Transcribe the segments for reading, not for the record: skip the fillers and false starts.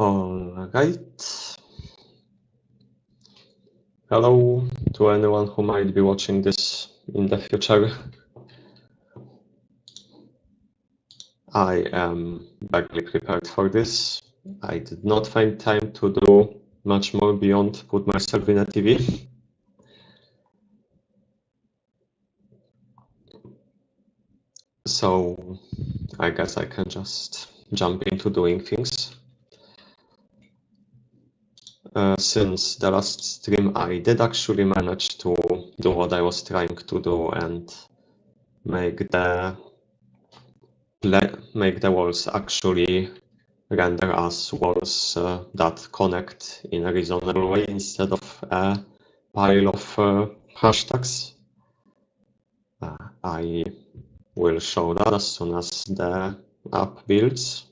All right. Hello to anyone who might be watching this in the future. I am badly prepared for this. I did not find time to do much more beyond put myself in a TV. So I guess I can just jump into doing things. Since the last stream, I did actually manage to do what I was trying to do and make the walls actually render as walls that connect in a reasonable way instead of a pile of hashtags. I will show that as soon as the app builds.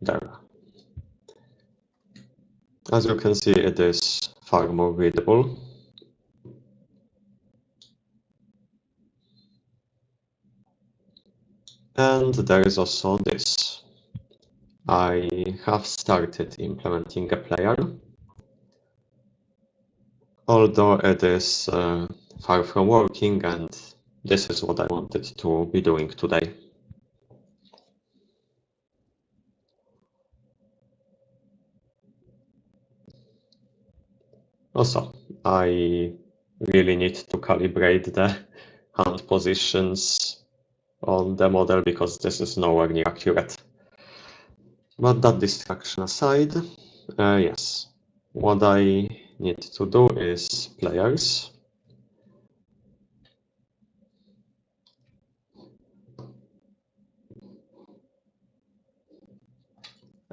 There. As you can see, it is far more readable. And there is also this. I have started implementing a player, although it is far from working, and this is what I wanted to be doing today. Also, I really need to calibrate the hand positions on the model because this is nowhere near accurate. But that distraction aside, yes, what I need to do is players.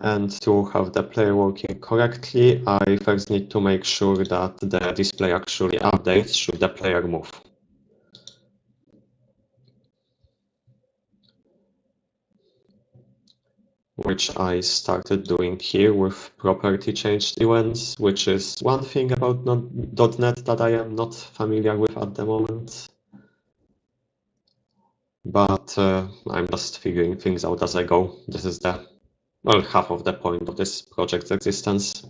And to have the player working correctly, I first need to make sure that the display actually updates should the player move. Which I started doing here with property changed events, which is one thing about .NET that I am not familiar with at the moment. But I'm just figuring things out as I go. This is half of the point of this project's existence.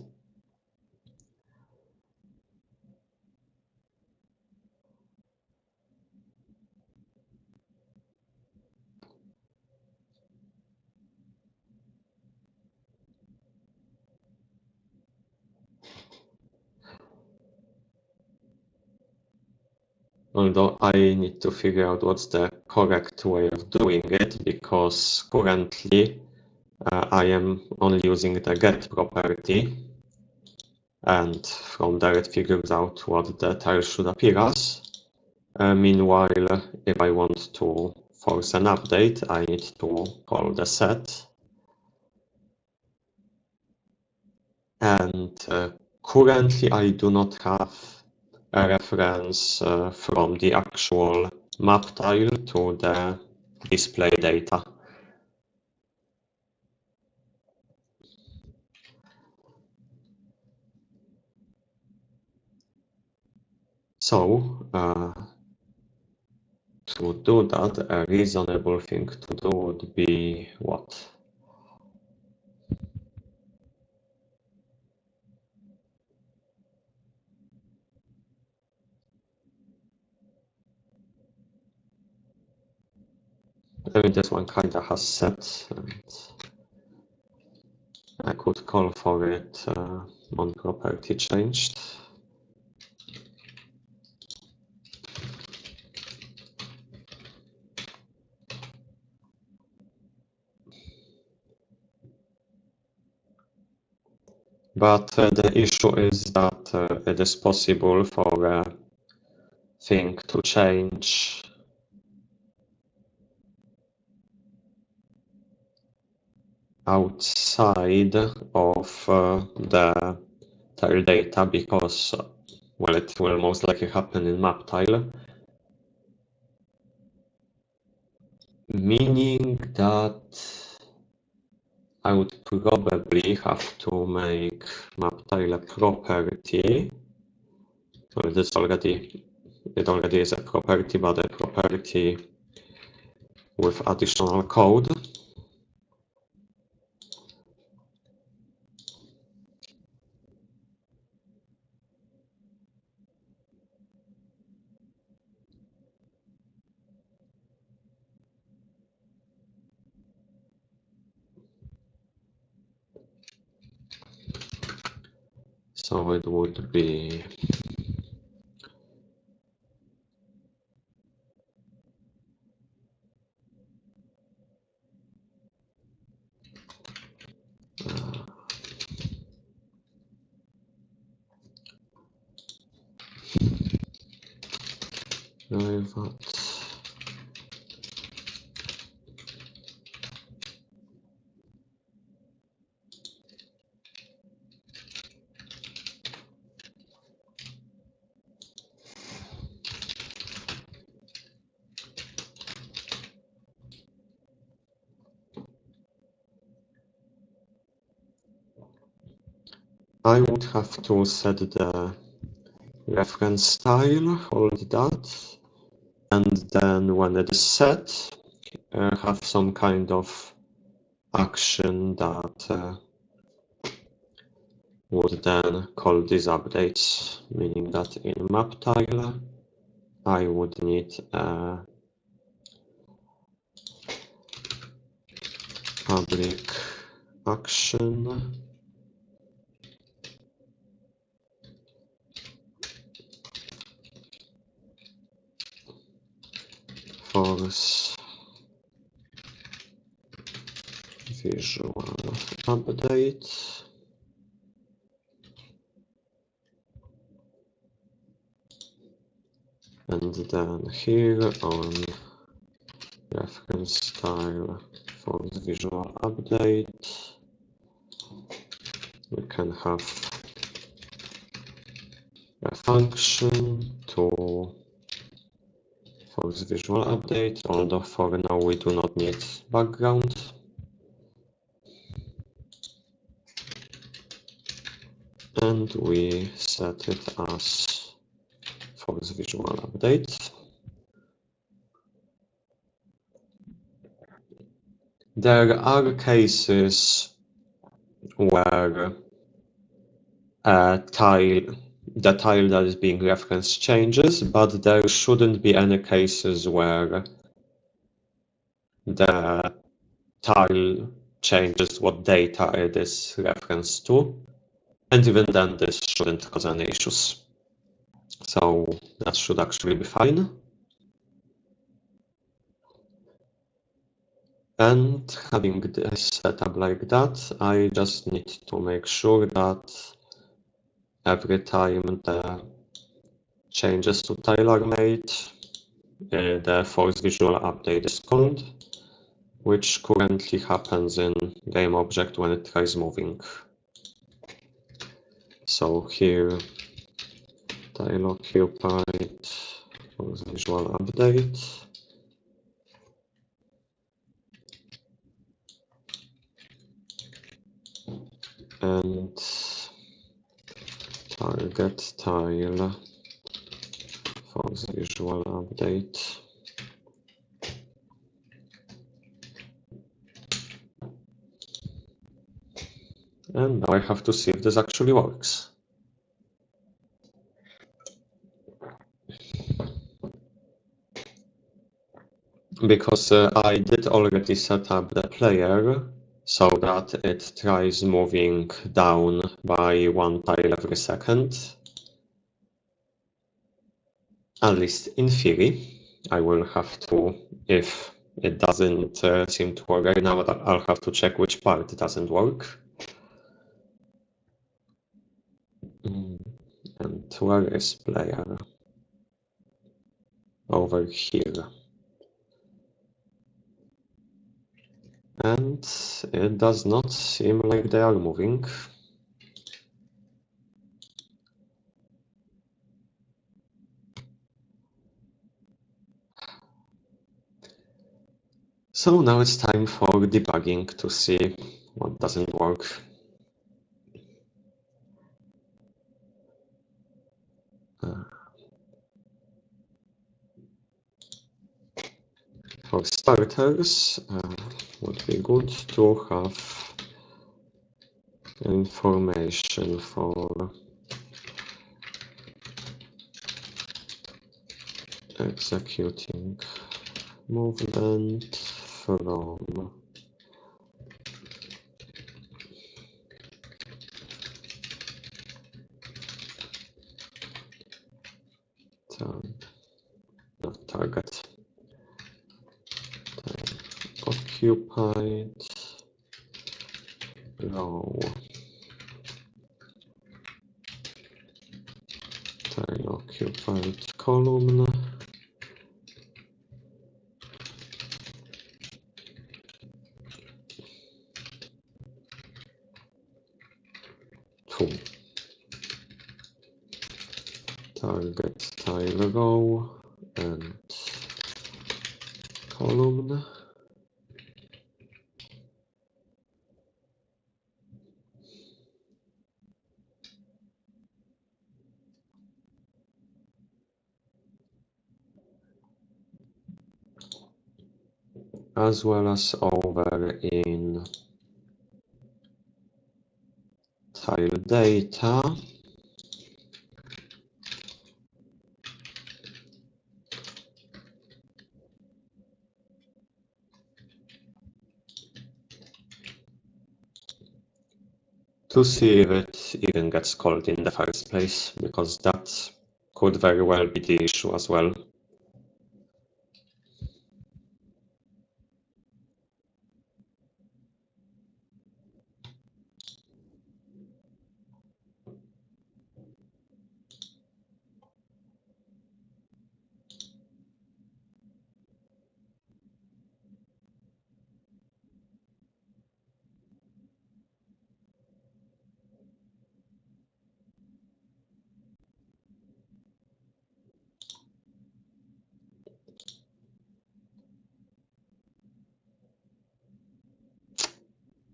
Although I need to figure out what's the correct way of doing it, because currently I am only using the get property, and from there it figures out what the tile should appear as. Meanwhile, if I want to force an update, I need to call the set. And currently I do not have a reference from the actual map tile to the display data. So to do that, a reasonable thing to do would be what? I mean, this one kind of has set, and I could call for it on property changed. But the issue is that it is possible for a thing to change outside of the tile data because, well, it will most likely happen in map tile. Meaning that I would probably have to make map tile a property. Well, it already is a property, but a property with additional code. So it would be I would have to set the reference style, hold that, and then when it is set, have some kind of action that would then call these updates, meaning that in map tile, I would need a public action force visual update. And then here on reference style for the visual update, we can have a function to force visual update, although for now we do not need background. And we set it as force visual update. There are cases where the tile that is being referenced changes, but there shouldn't be any cases where the tile changes what data it is referenced to, and even then this shouldn't cause any issues. So that should actually be fine. And having this set up like that, I just need to make sure that every time the changes to tile are made, the force visual update is called, which currently happens in GameObject when it tries moving. So here, tile occupied, force visual update. And target tile force visual update. And now I have to see if this actually works. Because I did already set up the player so that it tries moving down by one tile every second. At least in theory. I will have to, if it doesn't seem to work right now, I'll have to check which part doesn't work. And where is player? Over here. And it does not seem like they are moving. So now it's time for debugging to see what doesn't work. For starters, would be good to have information for executing movement from not target, occupied row, tile occupied column, target tile row and column. As well as over in tile data, to see if it even gets called in the first place, because that could very well be the issue as well.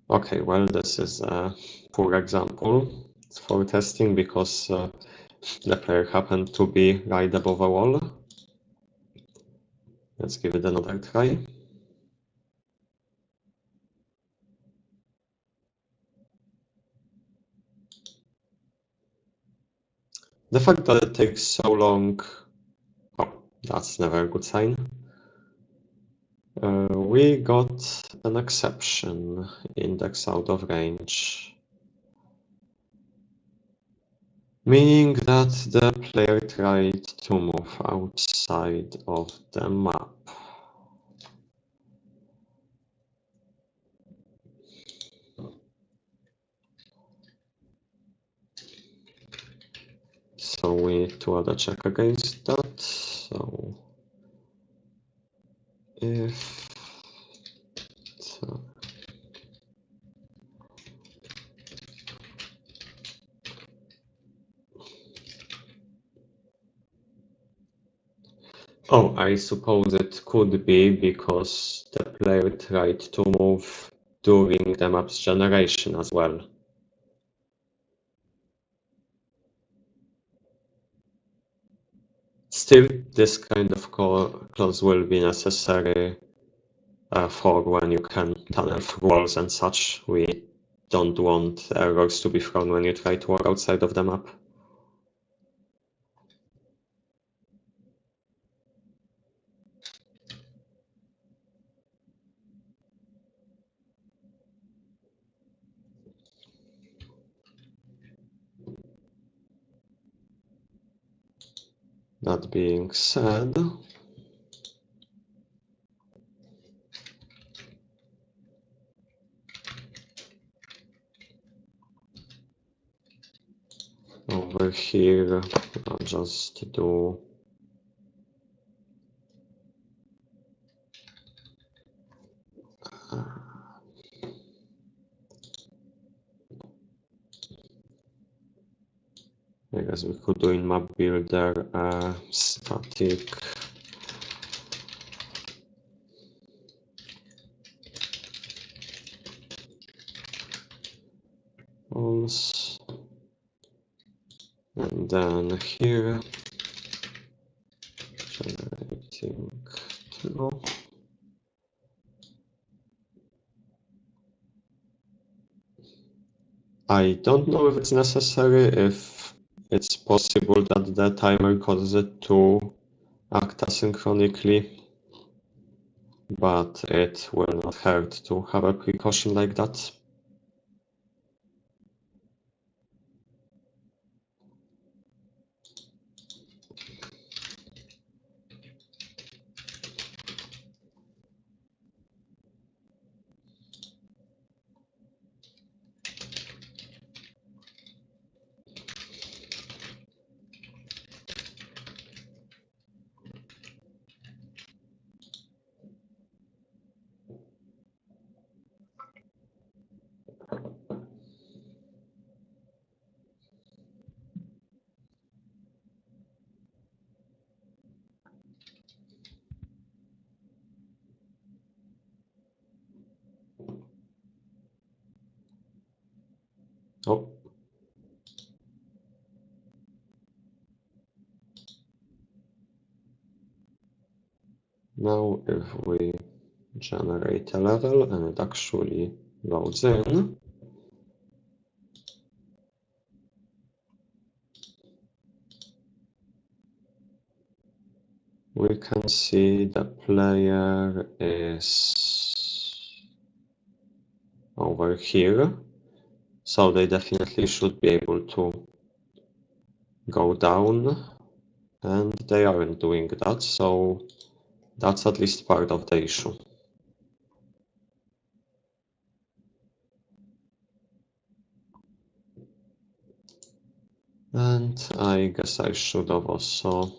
Okay, well, this is a poor example for testing because the player happened to be right above a wall. Let's give it another try. The fact that it takes so long, oh, that's never a good sign. We got an exception, index out of range, meaning that the player tried to move outside of the map. So we need to add a check against that. So if oh, I suppose it could be because the player tried to move during the map's generation as well. Still, this kind of clause will be necessary for when you can tunnel through walls and such. We don't want errors to be thrown when you try to walk outside of the map. That being said, over here, I'll just do I guess we could do in map builder static false, and then here generating true. I don't know if it's necessary, if it's possible that the timer causes it to act asynchronically, but it will not hurt to have a precaution like that. Oh. Now if we generate a level and it actually loads in, we can see the player is over here, so they definitely should be able to go down, and they aren't doing that, so that's at least part of the issue. And I guess I should have also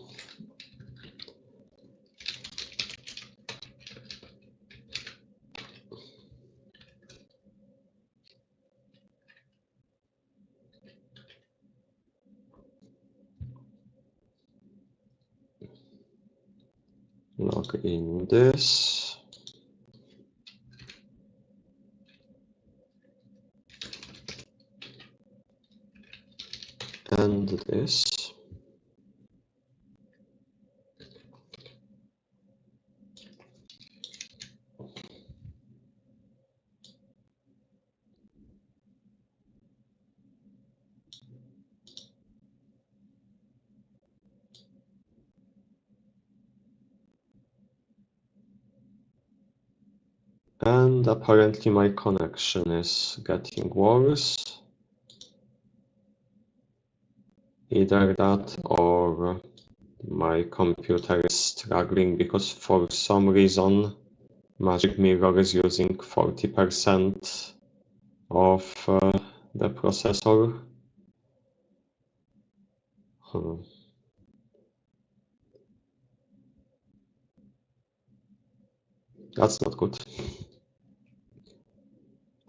log in this. And this. And apparently my connection is getting worse. Either that or my computer is struggling because for some reason VMagicMirror is using 40% of the processor. That's not good.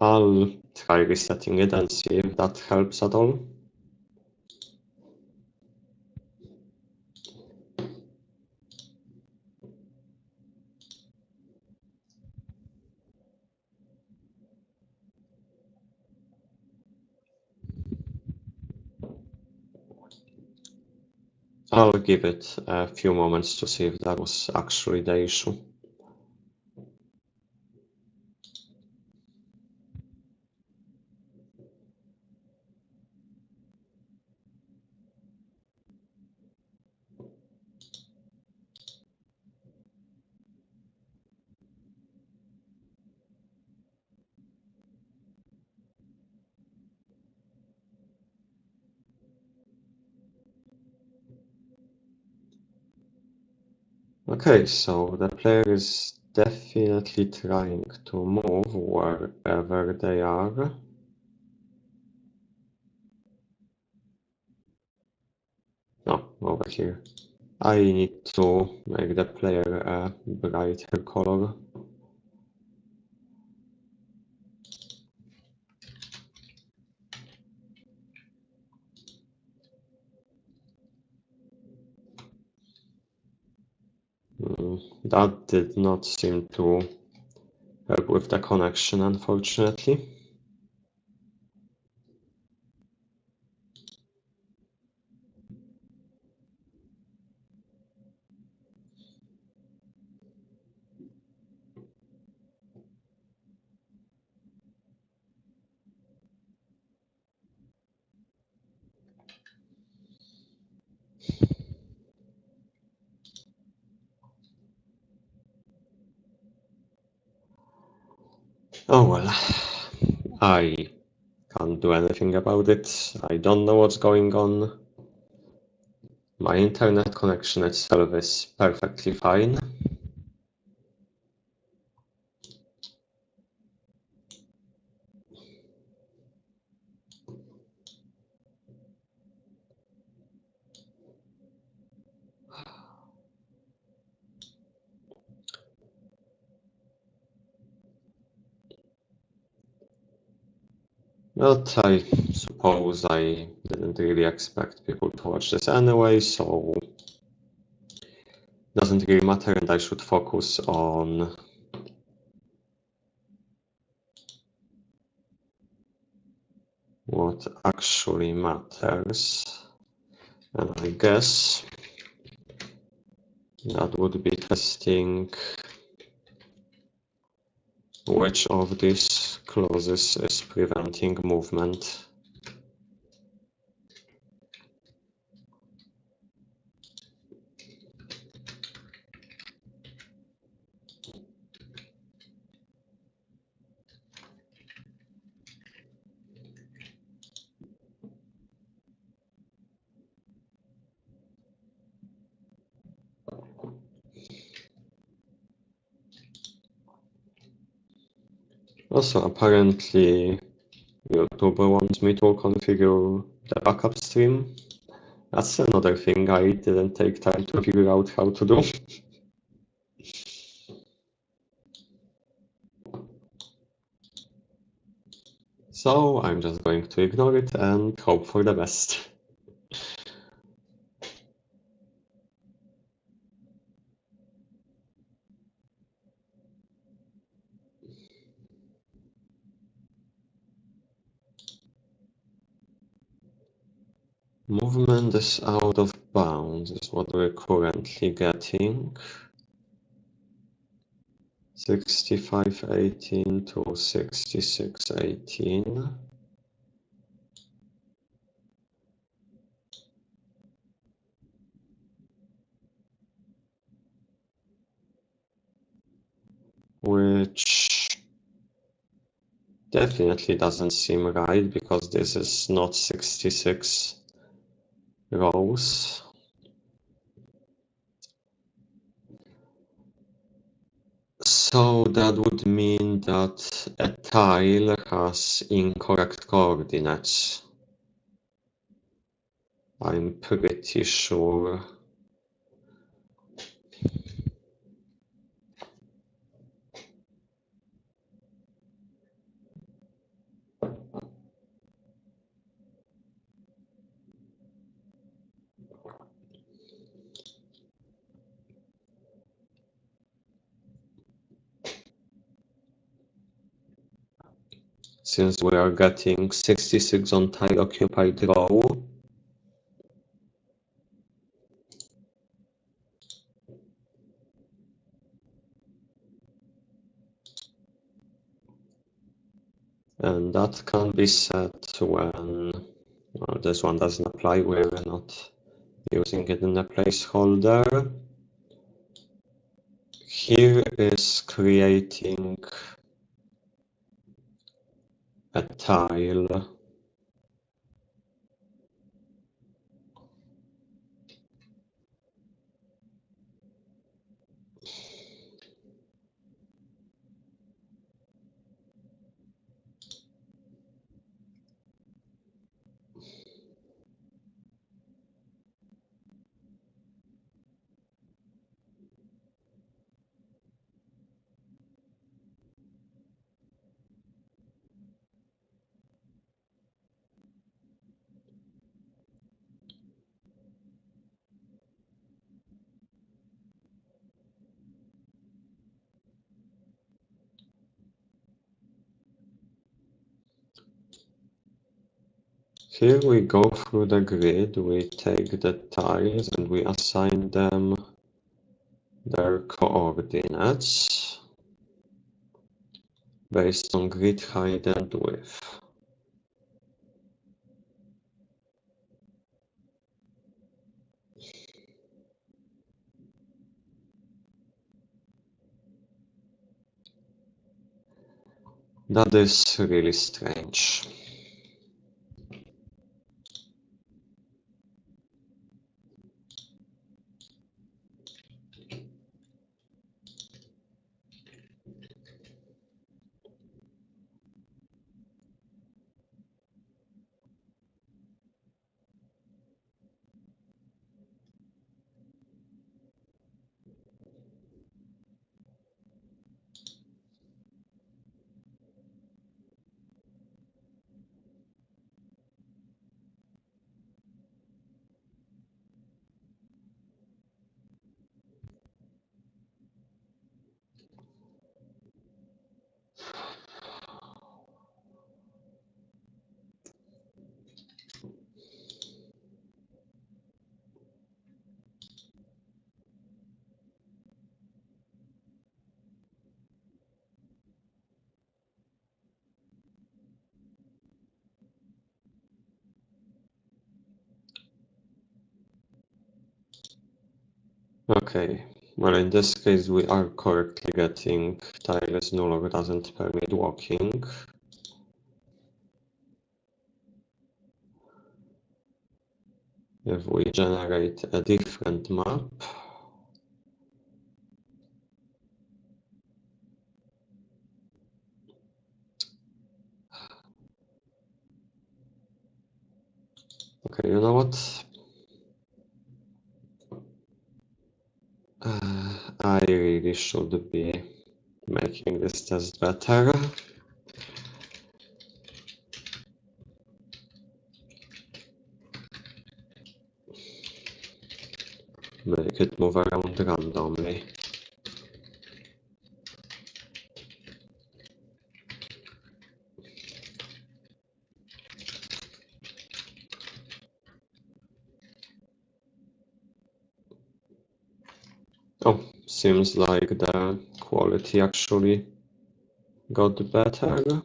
I'll try resetting it and see if that helps at all. I'll give it a few moments to see if that was actually the issue. Okay, so the player is definitely trying to move wherever they are. No, over here. I need to make the player a brighter color. That did not seem to help with the connection, unfortunately. Oh well, I can't do anything about it. I don't know what's going on. My internet connection itself is perfectly fine. But I suppose I didn't really expect people to watch this anyway, so doesn't really matter, and I should focus on what actually matters. And I guess that would be testing which of these clauses is preventing movement. Also, apparently, YouTube wants me to configure the backup stream. That's another thing I didn't take time to figure out how to do. So I'm just going to ignore it and hope for the best. Movement is out of bounds is what we're currently getting. 6518 to 6618. Which definitely doesn't seem right because this is not 66 rows. So that would mean that a tile has incorrect coordinates. I'm pretty sure. Since we are getting 66 on tile occupied row, and that can be set when, well, this one doesn't apply, we're not using it in a placeholder. Here is creating a tile. Here we go through the grid, we take the tiles and we assign them their coordinates based on grid height and width. That is really strange. Okay, well in this case we are correctly getting tile is null or doesn't permit walking. If we generate a different map, okay, you know what? I really should be making this test better. Make it move around randomly. Oh, seems like the quality actually got better.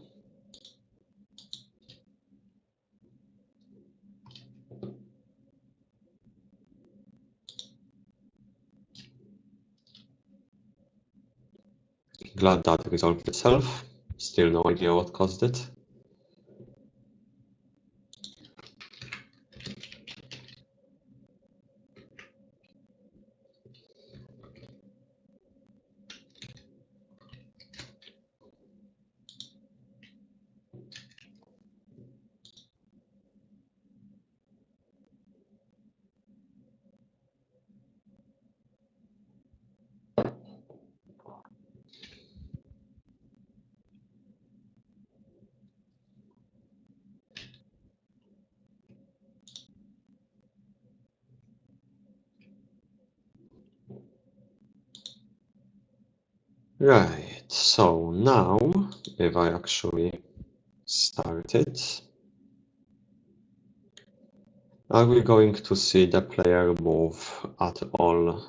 Glad that resolved itself. Still no idea what caused it. Right, so now if I actually start it, are we going to see the player move at all?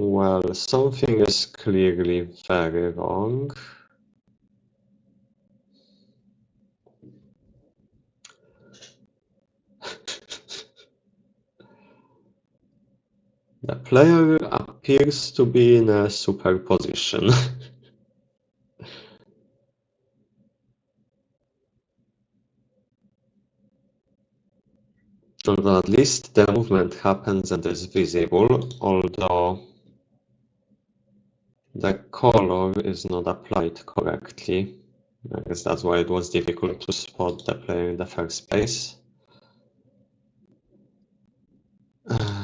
Well, something is clearly very wrong. The player appears to be in a superposition. Although at least the movement happens and is visible, although the color is not applied correctly. I guess that's why it was difficult to spot the player in the first place.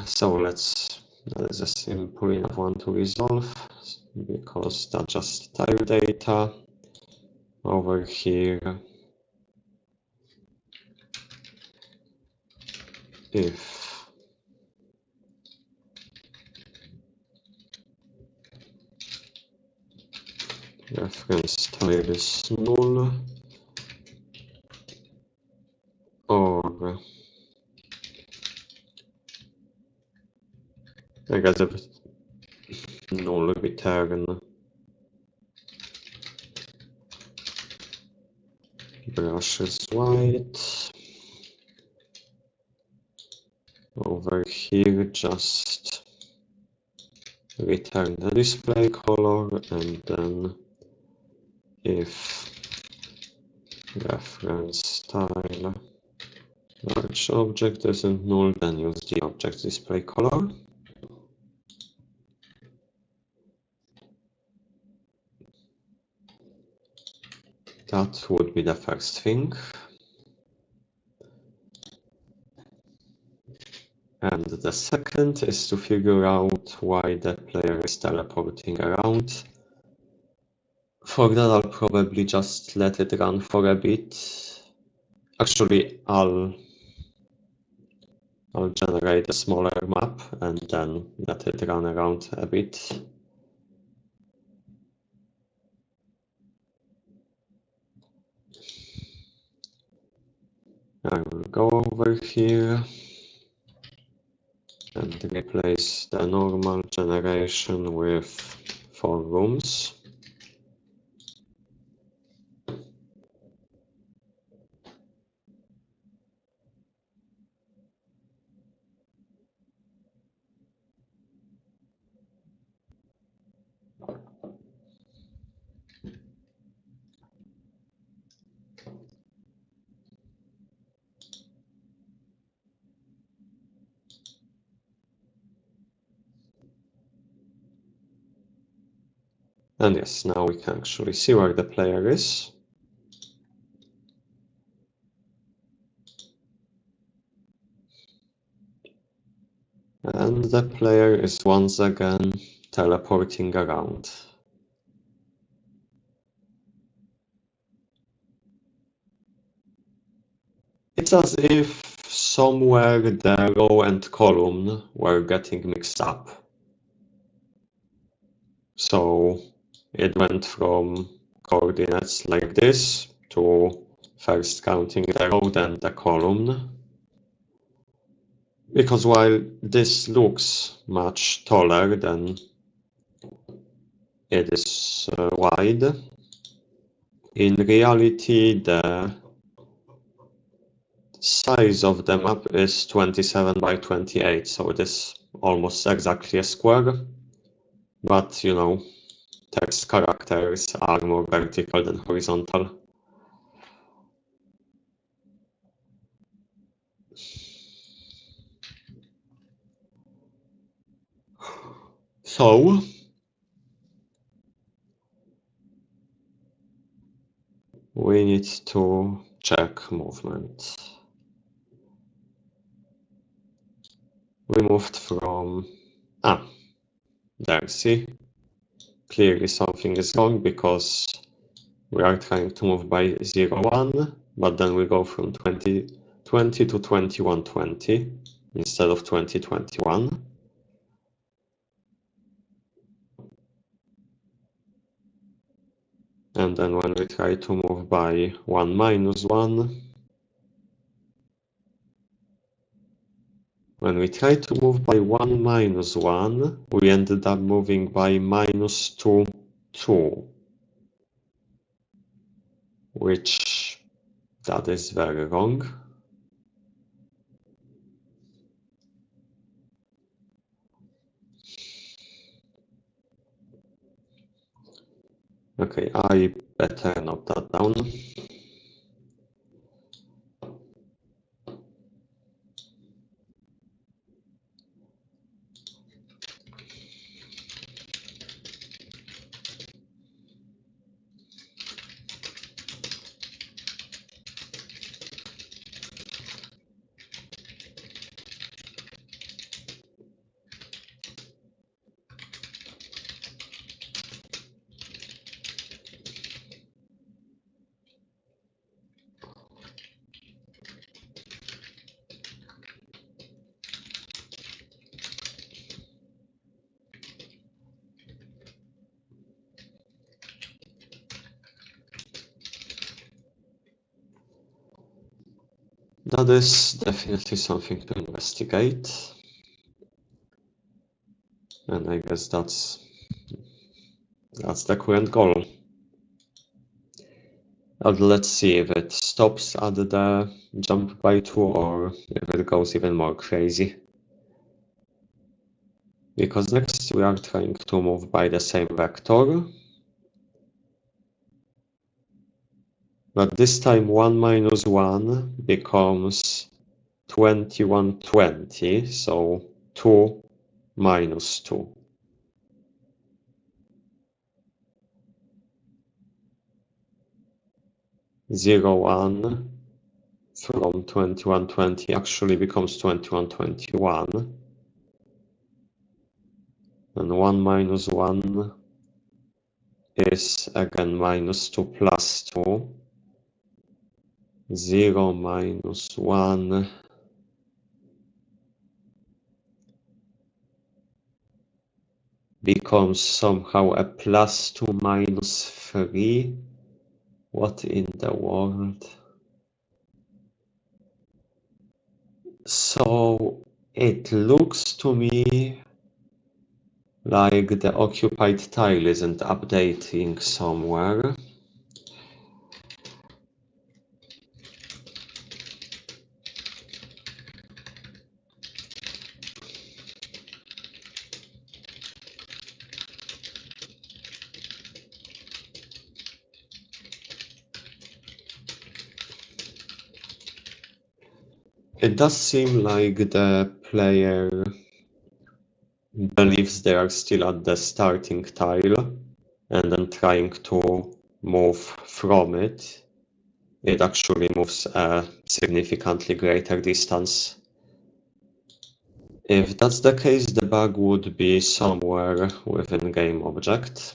So that is a simple enough one to resolve, because that's just tile data. Over here, if reference style is null, or I guess if null return brush is white. Over here, just return the display color, and then if reference style large object isn't null, then use the object display color. That would be the first thing. And the second is to figure out why the player is teleporting around. For that, I'll probably just let it run for a bit. Actually, I'll generate a smaller map and then let it run around a bit. I will go over here and replace the normal generation with 4 rooms. And yes, now we can actually see where the player is. And the player is once again teleporting around. It's as if somewhere the row and column were getting mixed up. So it went from coordinates like this to first counting the row then the column. Because while this looks much taller than it is wide, in reality the size of the map is 27 by 28, so it is almost exactly a square. But, you know, text characters are more vertical than horizontal. So, we need to check movement. We moved from... there, see? Clearly something is wrong because we are trying to move by 0, 1, but then we go from 2020 to 2120 instead of 2021. And then when we try to move by 1 minus 1, when we try to move by 1 minus 1, we ended up moving by minus 2, 2. Which, that is very wrong. Okay, I better note that down. that is definitely something to investigate. And I guess that's the current goal. Let's see if it stops at the jump by 2 or if it goes even more crazy. Because next we are trying to move by the same vector. But this time 1 minus 1 becomes 21, 20, so 2 minus 2. 0, 1 from 21, 20 actually becomes 21, 21. And 1 minus 1 is again minus 2 plus 2. 0 minus 1 becomes somehow a plus 2 minus 3. What in the world? So it looks to me like the occupied tile isn't updating somewhere. It does seem like the player believes they are still at the starting tile and then trying to move from it. It actually moves a significantly greater distance. If that's the case, the bug would be somewhere within game object.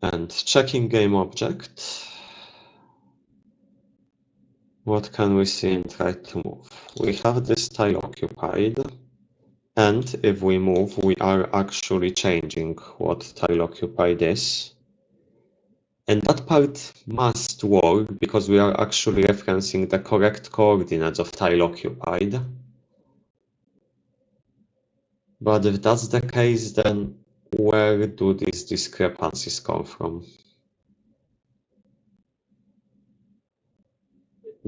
And checking game object, what can we see and try to move? We have this tile occupied, and if we move, we are actually changing what tile occupied is. And that part must work because we are actually referencing the correct coordinates of tile occupied. But if that's the case, then where do these discrepancies come from?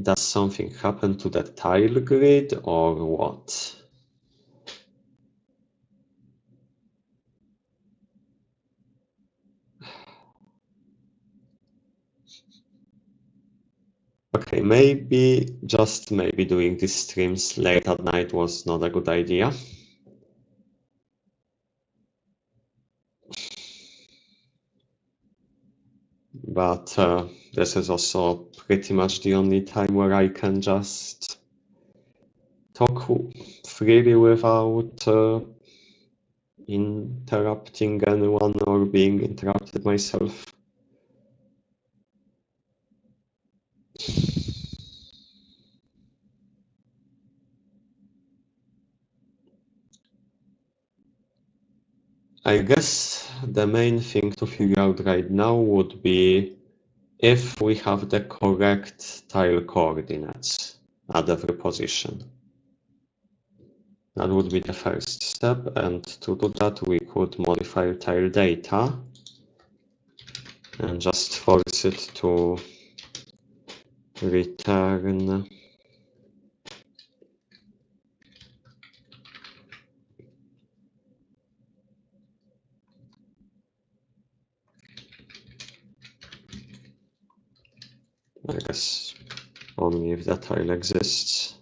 Does something happen to the tile grid or what? Okay, maybe, just maybe doing these streams late at night was not a good idea. But this is also pretty much the only time where I can just talk freely without interrupting anyone or being interrupted myself. I guess the main thing to figure out right now would be if we have the correct tile coordinates at every position. That would be the first step, and to do that we could modify tile data and just force it to return I guess only if that tile exists.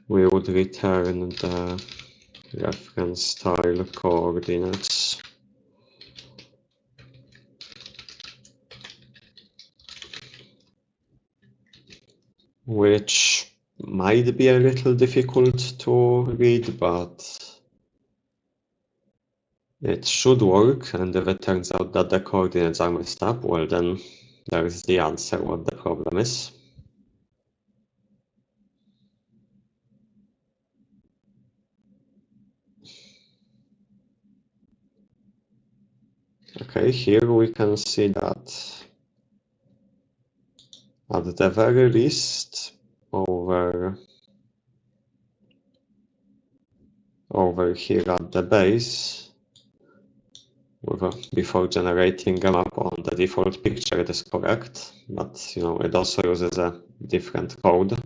We would return the reference tile coordinates. Which might be a little difficult to read, but it should work. And if it turns out that the coordinates are messed up, well then there's the answer what the problem is. Okay, here we can see that at the very least over here at the base, before generating a map on the default picture, it is correct, but you know, it also uses a different code.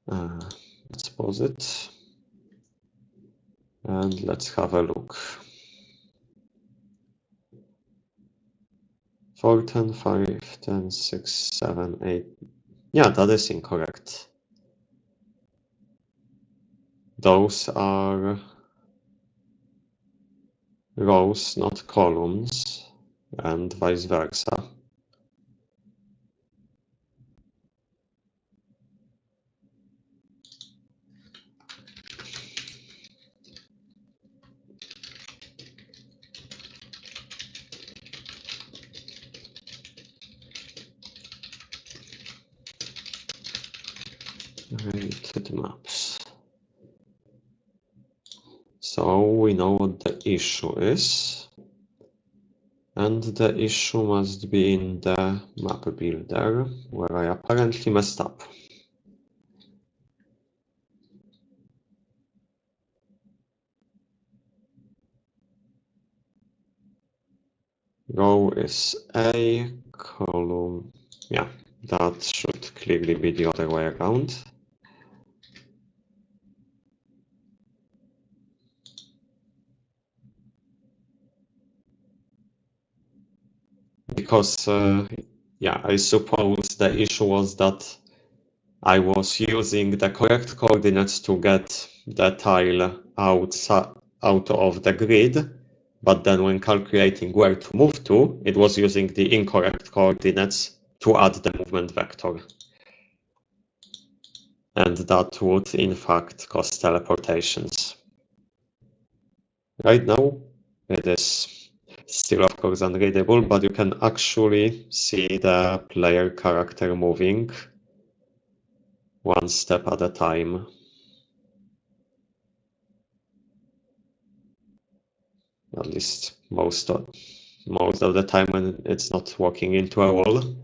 Let's pause it and let's have a look. 4, 10, 5, 10, 6, 7, 8. Yeah, that is incorrect. Those are rows, not columns, and vice versa. Related maps. So we know what the issue is, and the issue must be in the map builder, where I apparently messed up. Row is A, column, yeah, that should clearly be the other way around. Because, yeah, I suppose the issue was that I was using the correct coordinates to get the tile out of the grid, but then when calculating where to move to, it was using the incorrect coordinates to add the movement vector. And that would in fact cause teleportations. Right now, it is still of course unreadable, but you can actually see the player character moving one step at a time. At least most of the time when it's not walking into a wall.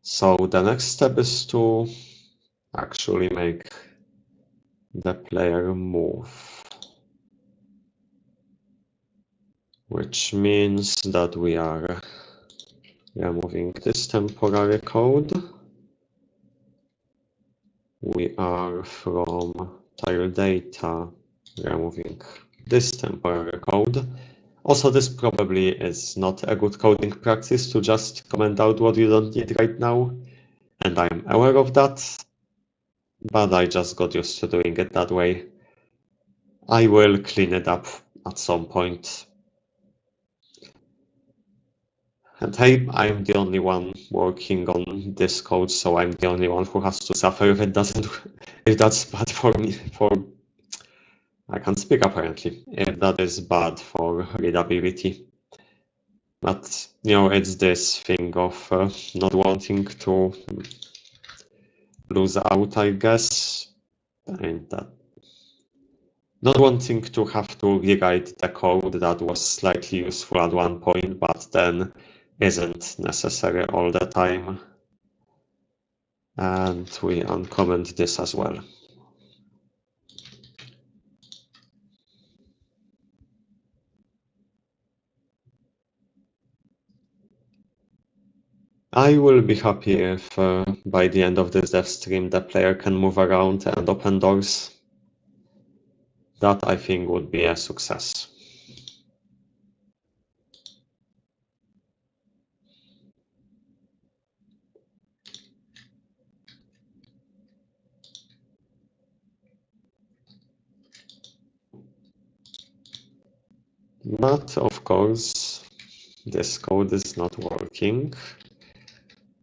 So the next step is to actually make the player move, which means that we are removing this temporary code. We are from tile data removing this temporary code. Also, this probably is not a good coding practice to just comment out what you don't need right now, and I'm aware of that, but I just got used to doing it that way. I will clean it up at some point. And hey, I'm the only one working on this code, so I'm the only one who has to suffer if it doesn't, if that's bad for me, I can't speak apparently, if that is bad for readability. But, you know, it's this thing of not wanting to lose out, I guess, and that not wanting to have to rewrite the code that was slightly useful at one point, but then isn't necessary all the time. And we uncomment this as well. I will be happy if by the end of this dev stream the player can move around and open doors. That I think would be a success. But of course, this code is not working,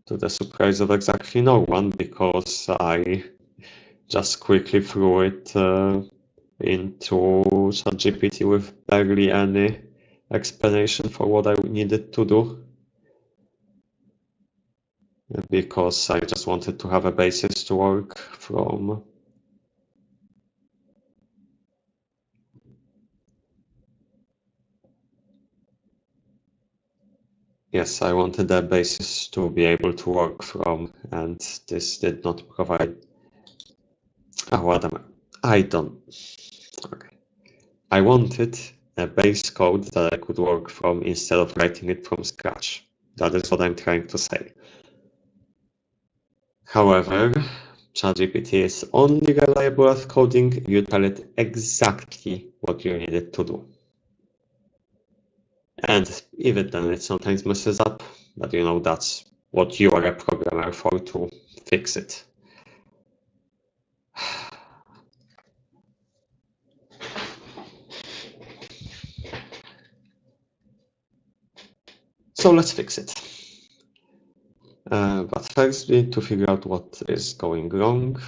to the surprise of exactly no one, because I just quickly threw it into ChatGPT with barely any explanation for what I needed to do, because I just wanted to have a basis to work from. Yes, I wanted a basis to be able to work from, and this did not provide. What am I? I don't. Okay. I wanted a base code that I could work from instead of writing it from scratch. That is what I'm trying to say. However, ChatGPT is only reliable at coding if you tell it exactly what you need it to do. And even then, it sometimes messes up, but you know, that's what you are a programmer for, to fix it. So let's fix it. But first we need to figure out what is going wrong.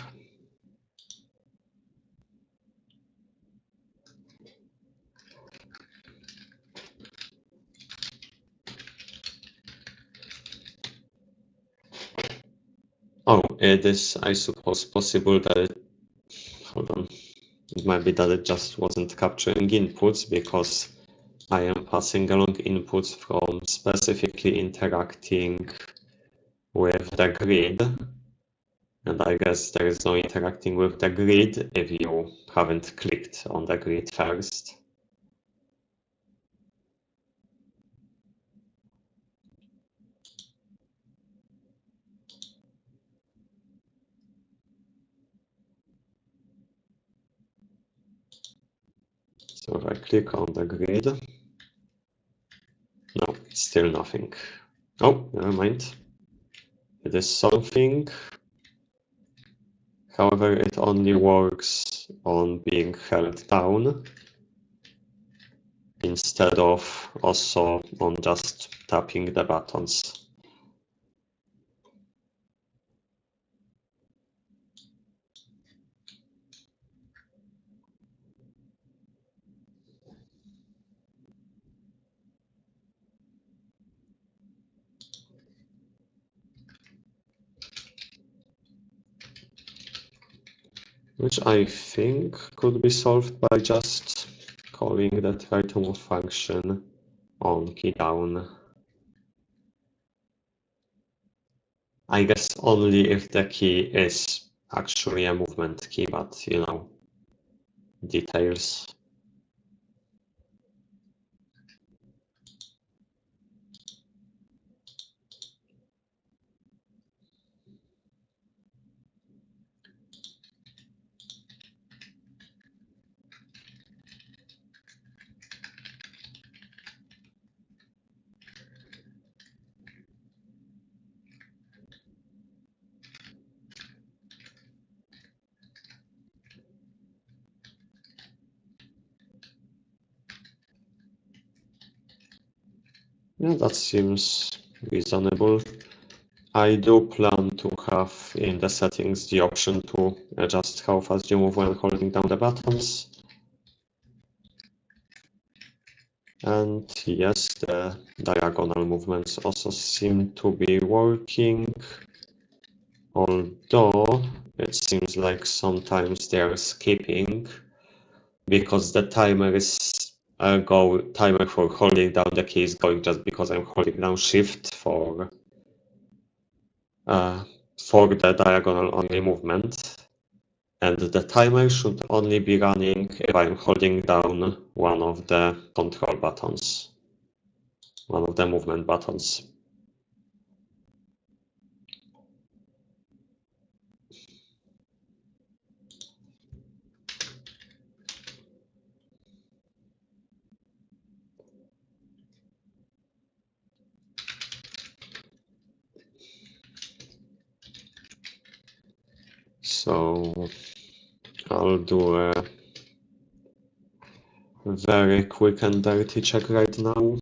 Oh, it is, I suppose, possible that it, hold on, it might be that it just wasn't capturing inputs because I am passing along inputs from specifically interacting with the grid. And I guess there is no interacting with the grid if you haven't clicked on the grid first. So if I click on the grid, no, still nothing. Oh, never mind. It is something. However, it only works on being held down instead of also on just tapping the buttons. Which I think could be solved by just calling the try to move function on key down. I guess only if the key is actually a movement key, but you know, details. Yeah, that seems reasonable. I do plan to have in the settings the option to adjust how fast you move when holding down the buttons. And yes, the diagonal movements also seem to be working, although it seems like sometimes they are skipping because the timer is timer for holding down the key is going just because I'm holding down Shift for the diagonal only movement. And the timer should only be running if I'm holding down one of the control buttons, one of the movement buttons. So I'll do a very quick and dirty check right now.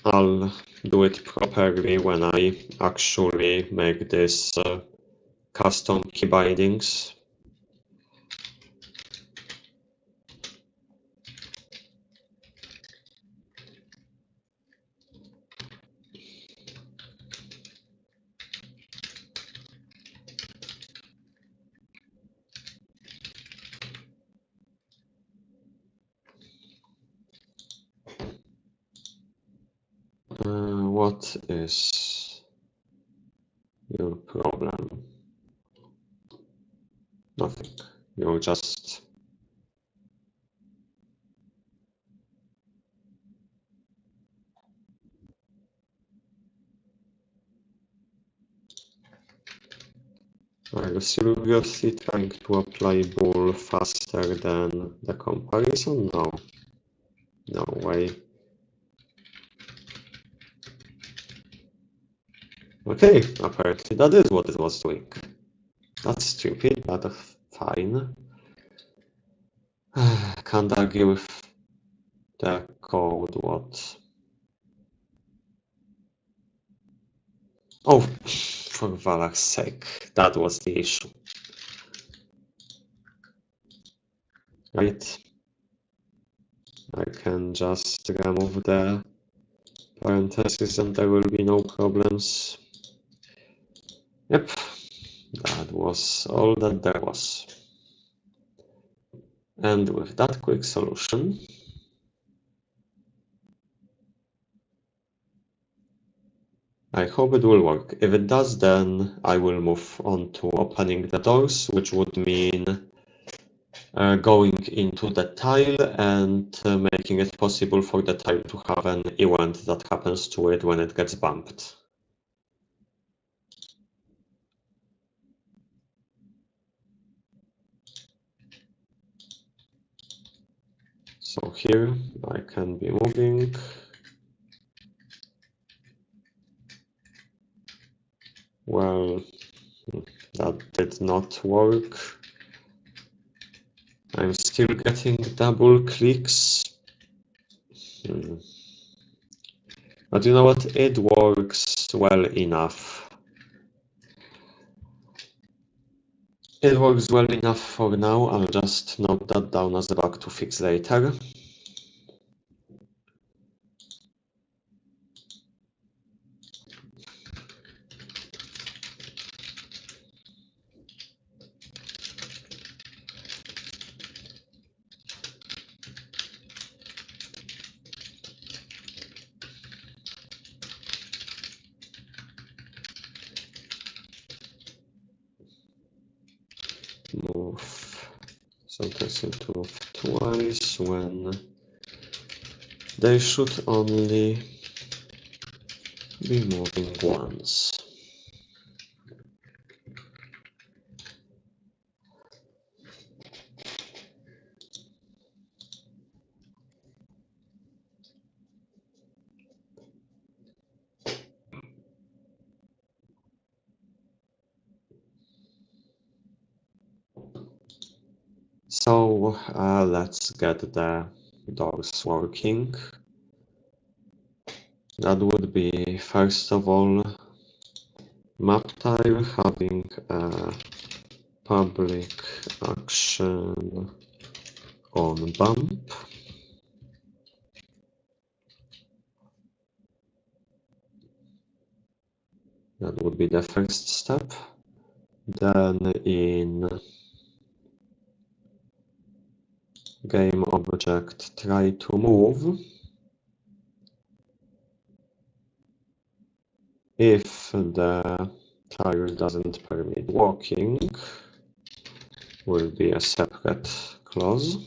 I'll do it properly when I actually make this custom key bindings. What is your problem? Nothing. You're just... Are you seriously trying to apply bool faster than the comparison? No. No way. Okay, apparently that is what it was doing. That's stupid, but fine. Can't argue with the code. What? Oh, for Valak's sake, that was the issue. Right? I can just remove the parentheses and there will be no problems. Yep, that was all that there was. And with that quick solution, I hope it will work. If it does, then I will move on to opening the doors, which would mean going into the tile and making it possible for the tile to have an event that happens to it when it gets bumped. So here I can be moving. Well, that did not work. I'm still getting double clicks. But you know what? It works well enough. It works well enough for now. I'll just note that down as a bug to fix later. Move sentence to move twice when they should only be moving once. So let's get the doors working. That would be, first of all, map tile having a public action on bump. That would be the first step. Then in game object, try to move. If the tile doesn't permit walking, will be a separate clause.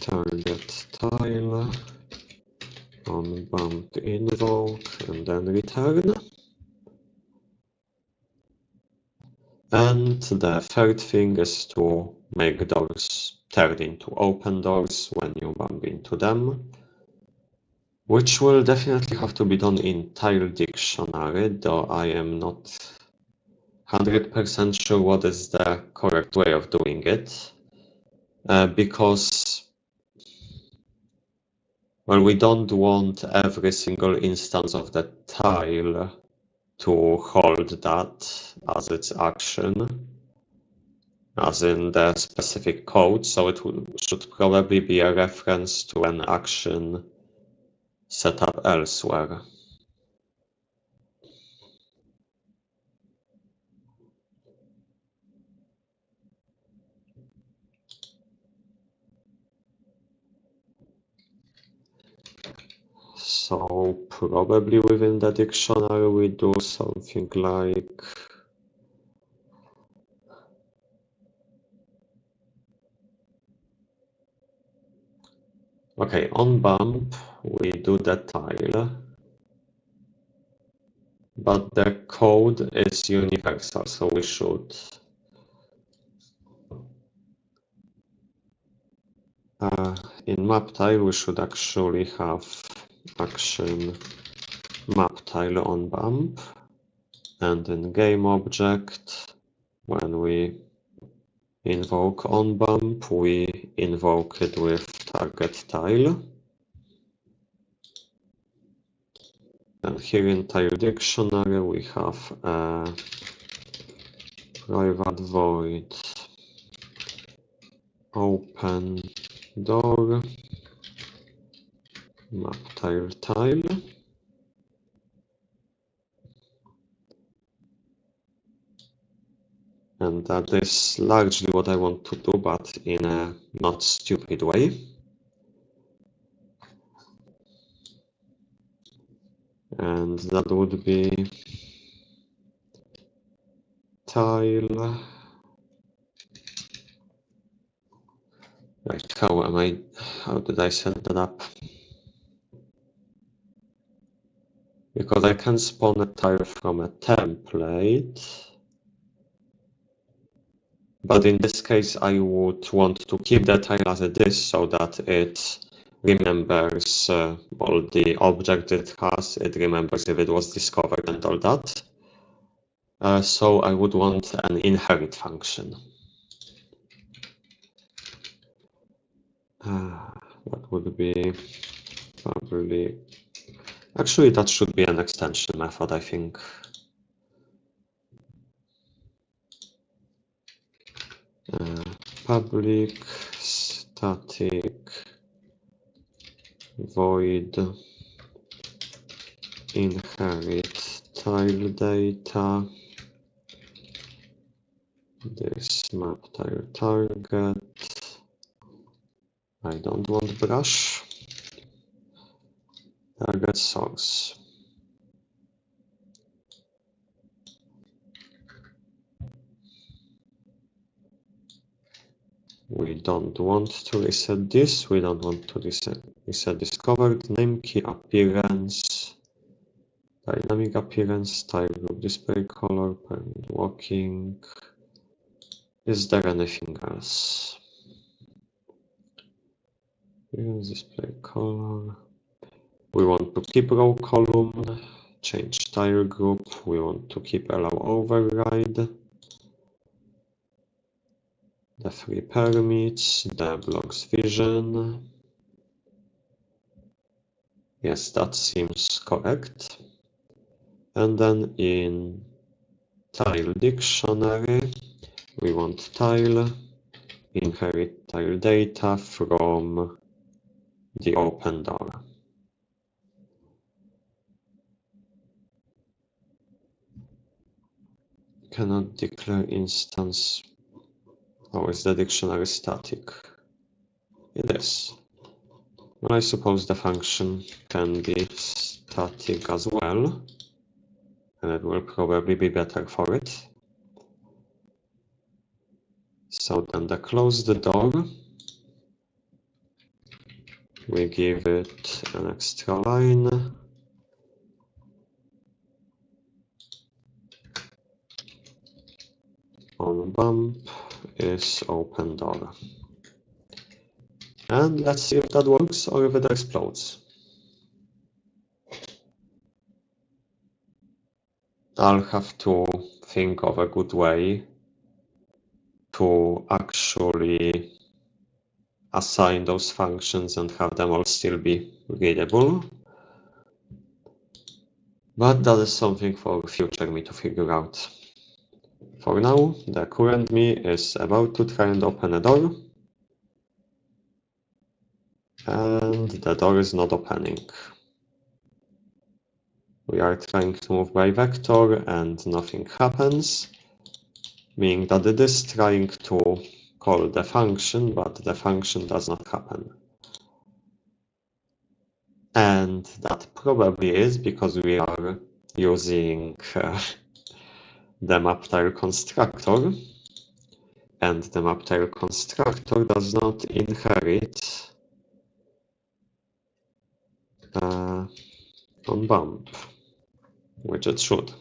Target tile on bump invoke and then return. And the third thing is to make doors turn into open doors when you bump into them, which will definitely have to be done in tile dictionary, though I am not 100% sure what is the correct way of doing it, because Well, we don't want every single instance of the tile to hold that as its action, as in the specific code, so it should probably be a reference to an action set up elsewhere. So probably within the dictionary we do something like okay, on bump we do the tile, but the code is universal, so we should in map tile we should actually have action map tile on bump, and in game object when we invoke on bump we invoke it with target tile. And here in tile dictionary we have a private void open door map tile. And that is largely what I want to do, but in a not stupid way. And that would be tile. Right, how did I set that up? Because I can spawn a tile from a template. But in this case, I would want to keep the tile as it is so that it remembers all the objects it has, it remembers if it was discovered and all that. So I would want an inherit function. That would be probably... Actually, that should be an extension method, I think. Public static void inherit tile data. This map tile target. I don't want brush. Target source. We don't want to reset this. We don't want to reset discovered. Name key appearance. Dynamic appearance. Tile group display color. Permit walking. Is there anything else? Appearance display color. We want to keep row column. Change tile group. We want to keep allow override. The free permits, the blocks vision. Yes, that seems correct. And then in tile dictionary, we want tile, inherit tile data from the open door. Cannot declare instance. Oh, is the dictionary static? It is. Well, I suppose the function can be static as well, and it will probably be better for it. So then the close the door, we give it an extra line. On bump is open door. And let's see if that works or if it explodes. I'll have to think of a good way to actually assign those functions and have them all still be readable. But that is something for future me to figure out. For now, the current me is about to try and open a door. And the door is not opening. We are trying to move by vector and nothing happens, meaning that it is trying to call the function, but the function does not happen. And that probably is because we are using the map-tile constructor, and the map-tile constructor does not inherit on bump, which it should.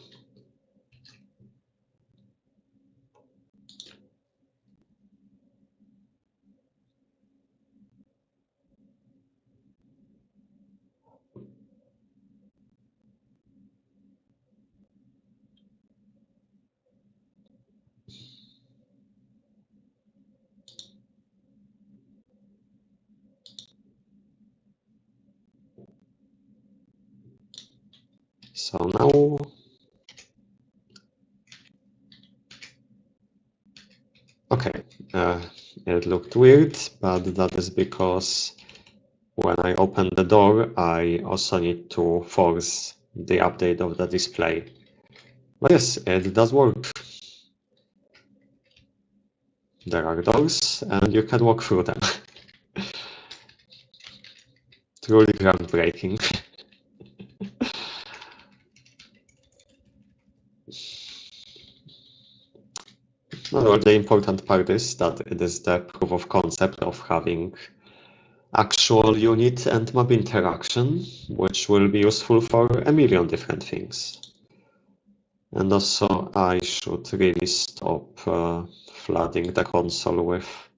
So now okay, it looked weird, but that is because when I open the door, I also need to force the update of the display. But yes, it does work. There are doors, and you can walk through them. Truly groundbreaking. Well, the important part is that it is the proof of concept of having actual unit and map interaction, which will be useful for a million different things. And also, I should really stop flooding the console with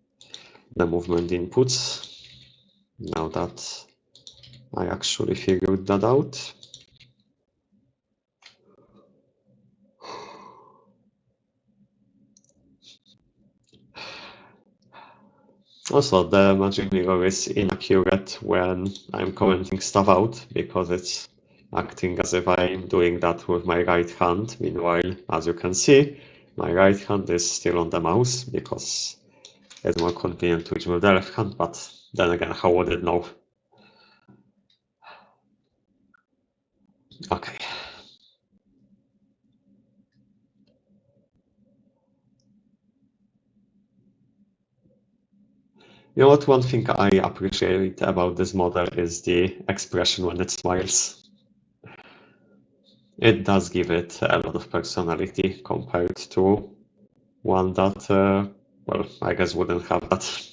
the movement inputs, now that I actually figured that out. Also, the magic mirror is inaccurate when I'm commenting stuff out, because it's acting as if I'm doing that with my right hand. Meanwhile, as you can see, my right hand is still on the mouse, because it's more convenient to reach with the left hand, but then again, how would it know? Okay. You know what, one thing I appreciate about this model is the expression when it smiles. It does give it a lot of personality compared to one that, well, I guess wouldn't have that.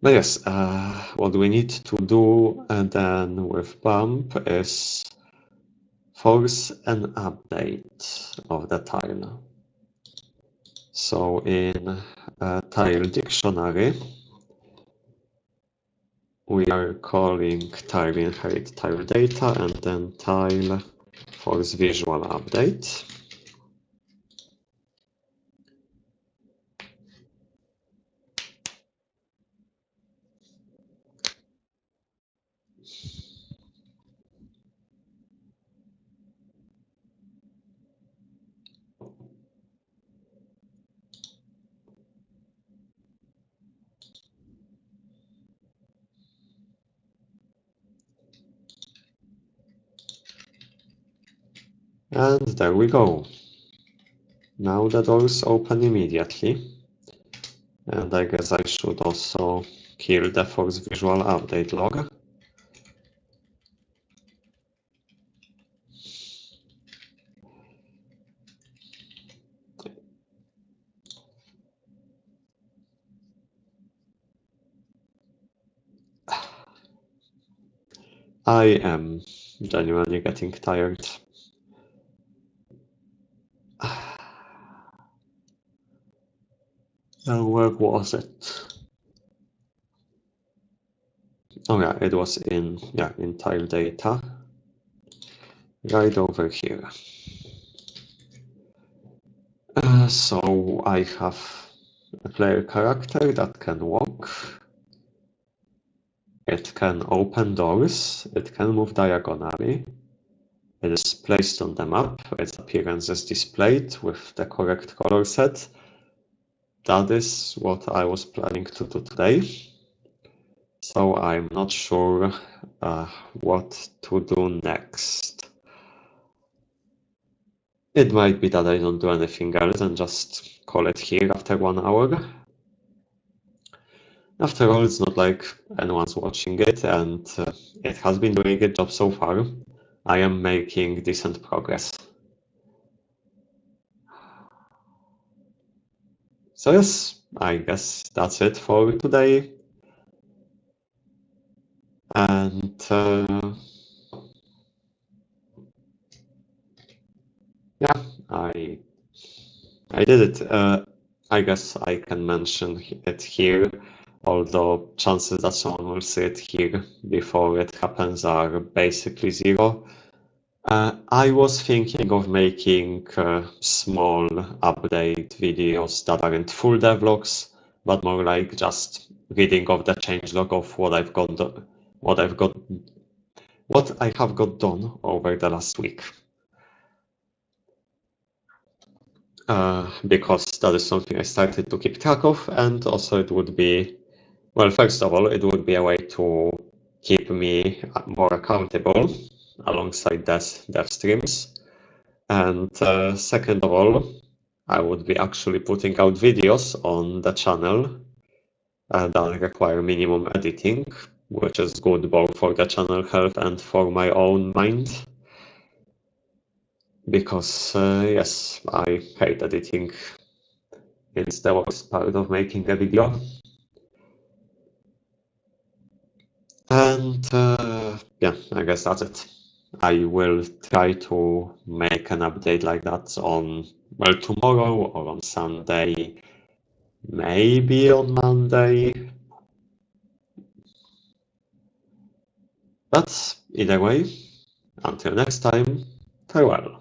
But yes, what we need to do then with bump is force an update of the tile. So in tile dictionary, we are calling tile inherit tile data and then tile force visual update. And there we go. Now the doors open immediately. And I guess I should also kill the force visual update log. I am genuinely getting tired. Where was it? Oh yeah, it was in tile data. Right over here. So I have a player character that can walk. It can open doors. It can move diagonally. It is placed on the map. Its appearance is displayed with the correct color set. That is what I was planning to do today. So I'm not sure what to do next. It might be that I don't do anything else and just call it here after 1 hour. After all, it's not like anyone's watching it, and it has been doing a job so far. I am making decent progress. So yes, I guess that's it for today. And yeah, I did it. I guess I can mention it here, although chances that someone will see it here before it happens are basically zero. I was thinking of making small update videos that aren't full devlogs, but more like just reading of the changelog of what I have got done over the last week. Because that is something I started to keep track of, and also it would be, well, first of all, it would be a way to keep me more accountable alongside dev streams. And second of all, I would be actually putting out videos on the channel that require minimum editing, which is good both for the channel health and for my own mind. Because, yes, I hate editing. It's the worst part of making a video. And yeah, I guess that's it. I will try to make an update like that on, well, tomorrow or on Sunday, maybe on Monday. But either way, until next time, farewell.